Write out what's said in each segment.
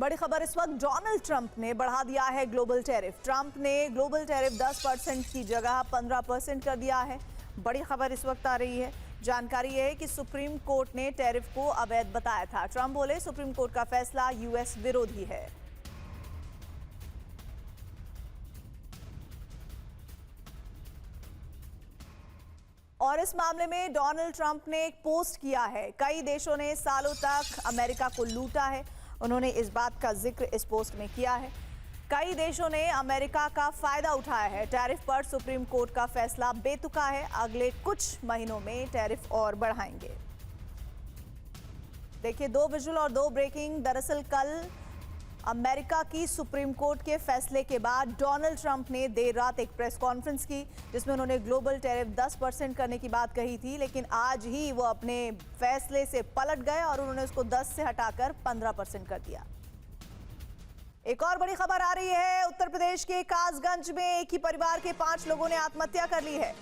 बड़ी खबर इस वक्त, डोनाल्ड ट्रंप ने बढ़ा दिया है ग्लोबल टैरिफ। ट्रंप ने ग्लोबल टैरिफ 10% की जगह 15% कर दिया है। बड़ी खबर इस वक्त आ रही है। जानकारी है कि सुप्रीम कोर्ट ने टैरिफ को अवैध बताया था। ट्रंप बोले सुप्रीम कोर्ट का फैसला यूएस विरोधी है। और इस मामले में डोनाल्ड ट्रंप ने एक पोस्ट किया है। कई देशों ने सालों तक अमेरिका को लूटा है। उन्होंने इस बात का जिक्र इस पोस्ट में किया है। कई देशों ने अमेरिका का फायदा उठाया है। टैरिफ पर सुप्रीम कोर्ट का फैसला बेतुका है। अगले कुछ महीनों में टैरिफ और बढ़ाएंगे। देखिए, 2 विजुअल और 2 ब्रेकिंग। दरअसल कल अमेरिका की सुप्रीम कोर्ट के फैसले के बाद डोनाल्ड ट्रंप ने देर रात एक प्रेस कॉन्फ्रेंस की, जिसमें उन्होंने ग्लोबल टैरिफ 10% करने की बात कही थी। लेकिन आज ही वो अपने फैसले से पलट गए और उन्होंने उसको 10 से हटाकर 15% कर दिया। एक और बड़ी खबर आ रही है। उत्तर प्रदेश के कासगंज में एक ही परिवार के 5 लोगों ने आत्महत्या कर ली है।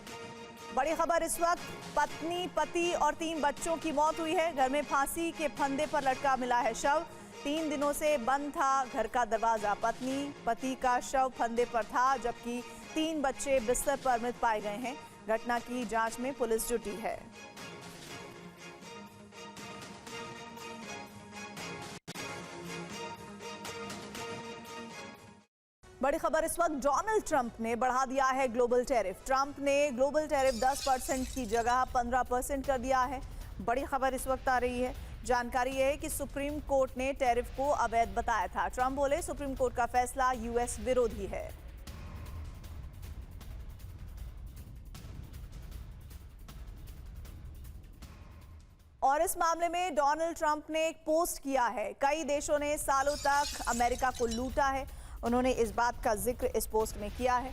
बड़ी खबर इस वक्त, पत्नी, पति और 3 बच्चों की मौत हुई है। घर में फांसी के फंदे पर लटका मिला है शव। 3 दिनों से बंद था घर का दरवाजा। पत्नी, पति का शव फंदे पर था, जबकि 3 बच्चे बिस्तर पर मृत पाए गए हैं। घटना की जांच में पुलिस जुटी है। बड़ी खबर इस वक्त, डोनाल्ड ट्रंप ने बढ़ा दिया है ग्लोबल टैरिफ। ट्रंप ने ग्लोबल टैरिफ 10% की जगह 15% कर दिया है। बड़ी खबर इस वक्त आ रही है। जानकारी है कि सुप्रीम कोर्ट ने टैरिफ को अवैध बताया था। ट्रंप बोले सुप्रीम कोर्ट का फैसला यूएस विरोधी है। और इस मामले में डोनाल्ड ट्रंप ने एक पोस्ट किया है। कई देशों ने सालों तक अमेरिका को लूटा है। उन्होंने इस बात का जिक्र इस पोस्ट में किया है।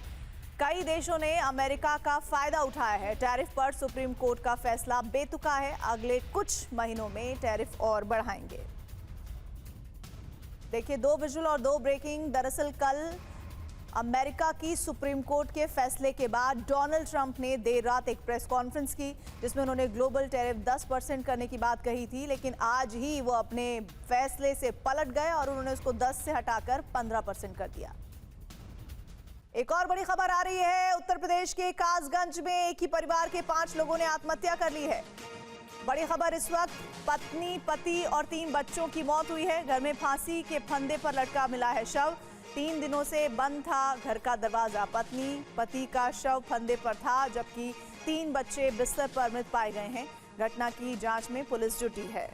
कई देशों ने अमेरिका का फायदा उठाया है। टैरिफ पर सुप्रीम कोर्ट का फैसला बेतुका है। अगले कुछ महीनों में टैरिफ और बढ़ाएंगे। देखिए, 2 विजुअल और 2 ब्रेकिंग। दरअसल कल अमेरिका की सुप्रीम कोर्ट के फैसले के बाद डोनाल्ड ट्रंप ने देर रात एक प्रेस कॉन्फ्रेंस की, जिसमें उन्होंने ग्लोबल टैरिफ 10% करने की बात कही थी। लेकिन आज ही वो अपने फैसले से पलट गए और उन्होंने उसको 10 से हटाकर 15% कर दिया। एक और बड़ी खबर आ रही है। उत्तर प्रदेश के कासगंज में एक ही परिवार के 5 लोगों ने आत्महत्या कर ली है। बड़ी खबर इस वक्त, पत्नी, पति और 3 बच्चों की मौत हुई है। घर में फांसी के फंदे पर लटका मिला है शव। 3 दिनों से बंद था घर का दरवाजा। पत्नी, पति का शव फंदे पर था, जबकि 3 बच्चे बिस्तर पर मृत पाए गए हैं। घटना की जांच में पुलिस जुटी है।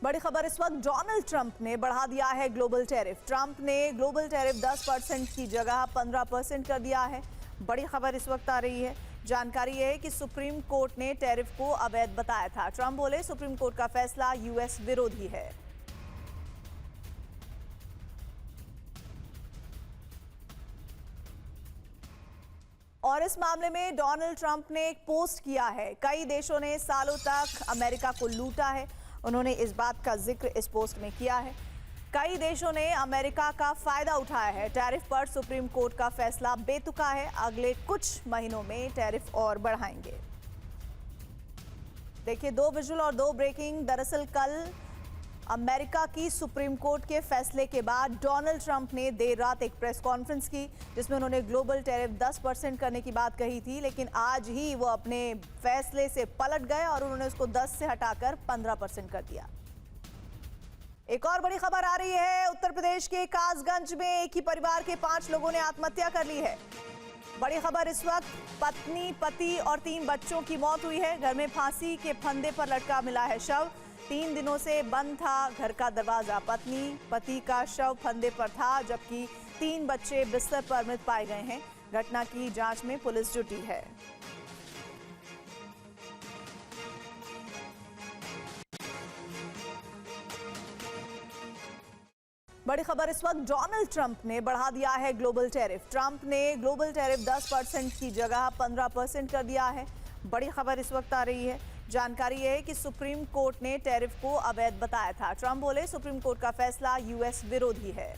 बड़ी खबर इस वक्त, डोनाल्ड ट्रंप ने बढ़ा दिया है ग्लोबल टैरिफ। ट्रंप ने ग्लोबल टैरिफ 10% की जगह 15% कर दिया है। बड़ी खबर इस वक्त आ रही है। जानकारी है कि सुप्रीम कोर्ट ने टैरिफ को अवैध बताया था। ट्रंप बोले सुप्रीम कोर्ट का फैसला यूएस विरोधी है। और इस मामले में डोनाल्ड ट्रंप ने एक पोस्ट किया है। कई देशों ने सालों तक अमेरिका को लूटा है। उन्होंने इस बात का जिक्र इस पोस्ट में किया है। कई देशों ने अमेरिका का फायदा उठाया है। टैरिफ पर सुप्रीम कोर्ट का फैसला बेतुका है। अगले कुछ महीनों में टैरिफ और बढ़ाएंगे। देखिए, 2 विजुअल और 2 ब्रेकिंग। दरअसल कल अमेरिका की सुप्रीम कोर्ट के फैसले के बाद डोनाल्ड ट्रंप ने देर रात एक प्रेस कॉन्फ्रेंस की, जिसमें उन्होंने ग्लोबल टैरिफ 10% करने की बात कही थी। लेकिन आज ही वो अपने फैसले से पलट गए और उन्होंने उसको 10 से हटाकर 15% कर दिया। एक और बड़ी खबर आ रही है। उत्तर प्रदेश के कासगंज में एक ही परिवार के 5 लोगों ने आत्महत्या कर ली है। बड़ी खबर इस वक्त, पत्नी, पति और 3 बच्चों की मौत हुई है। घर में फांसी के फंदे पर लटका मिला है शव। 3 दिनों से बंद था घर का दरवाजा। पत्नी, पति का शव फंदे पर था, जबकि 3 बच्चे बिस्तर पर मृत पाए गए हैं। घटना की जांच में पुलिस जुटी है। बड़ी खबर इस वक्त, डोनाल्ड ट्रंप ने बढ़ा दिया है ग्लोबल टैरिफ। ट्रंप ने ग्लोबल टैरिफ 10% की जगह 15% कर दिया है। बड़ी खबर इस वक्त आ रही है। जानकारी है कि सुप्रीम कोर्ट ने टैरिफ को अवैध बताया था। ट्रंप बोले सुप्रीम कोर्ट का फैसला यूएस विरोधी है।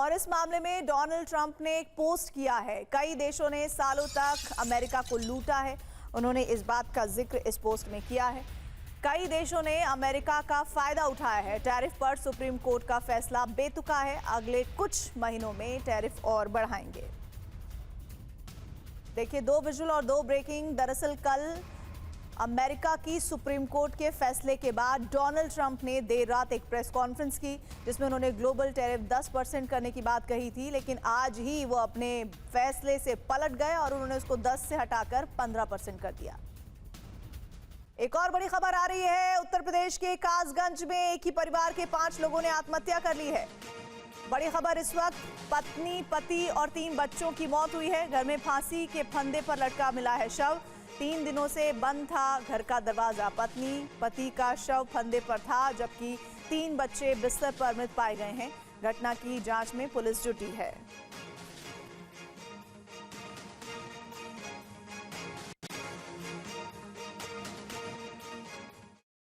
और इस मामले में डोनाल्ड ट्रंप ने एक पोस्ट किया है। कई देशों ने सालों तक अमेरिका को लूटा है, उन्होंने इस बात का जिक्र इस पोस्ट में किया है। कई देशों ने अमेरिका का फायदा उठाया है। टैरिफ पर सुप्रीम कोर्ट का फैसला बेतुका है, अगले कुछ महीनों में टैरिफ और बढ़ाएंगे। देखिए 2 विजुअल और 2 ब्रेकिंग। दरअसल कल अमेरिका की सुप्रीम कोर्ट के फैसले के बाद डोनाल्ड ट्रंप ने देर रात एक प्रेस कॉन्फ्रेंस की, जिसमें उन्होंने ग्लोबल टैरिफ 10% करने की बात कही थी, लेकिन आज ही वो अपने फैसले से पलट गए और उन्होंने उसको 10 से हटाकर 15% कर दिया। एक और बड़ी खबर आ रही है। उत्तर प्रदेश के कासगंज में एक ही परिवार के 5 लोगों ने आत्महत्या कर ली है। बड़ी खबर इस वक्त, पत्नी, पति और 3 बच्चों की मौत हुई है। घर में फांसी के फंदे पर लटका मिला है शव। 3 दिनों से बंद था घर का दरवाजा। पत्नी, पति का शव फंदे पर था, जबकि 3 बच्चे बिस्तर पर मृत पाए गए हैं। घटना की जांच में पुलिस जुटी है।